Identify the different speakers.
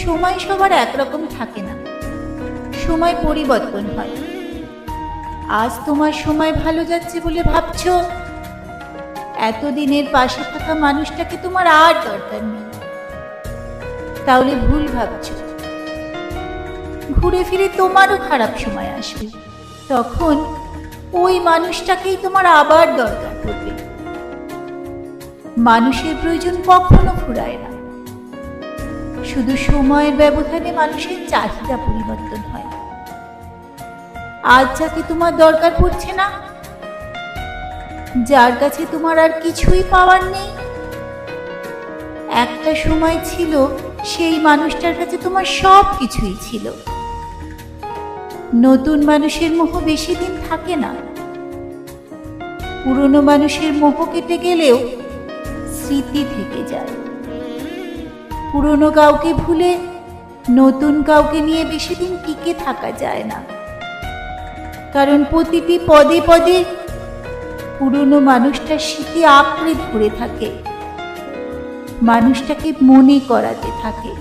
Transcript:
Speaker 1: সময় সবার একরকম থাকে না, সময় পরিবর্তন হয়। আজ তোমার সময় ভালো যাচ্ছে বলে ভাবছো এতদিনের পাশে থাকা মানুষটাকে তোমার আর দরকার নেই। তাহলে ভুল ভাবছো। ঘুরে ফিরে তোমারও খারাপ সময় আসবে, তখন ওই মানুষটাকেই তোমার আবার দরকার পড়বে। মানুষের প্রয়োজন কখনো ফুরায় না, শুধু সময়ের ব্যবধানে মানুষের চাহিদা পরিবর্তন হয়। আজ যাকে তোমার দরকার পড়ছে না, যার কাছে তোমার আর কিছুই পাওয়ার নেই, একটা সময় ছিল সেই মানুষটার কাছে তোমার সব কিছুই ছিল। নতুন মানুষের মোহ বেশি দিন থাকে না, পুরনো মানুষের মোহ কেটে গেলেও স্মৃতি থেকে যায়। পুরনো কাউকে ভুলে নতুন কাউকে নিয়ে বেশি দিন টিকে থাকা যায় না, কারণ প্রতিটি পদে পদে পুরনো মানুষটার স্মৃতি আঁকড়ে ধরে থাকে, মানুষটাকে মনে করাতে থাকে।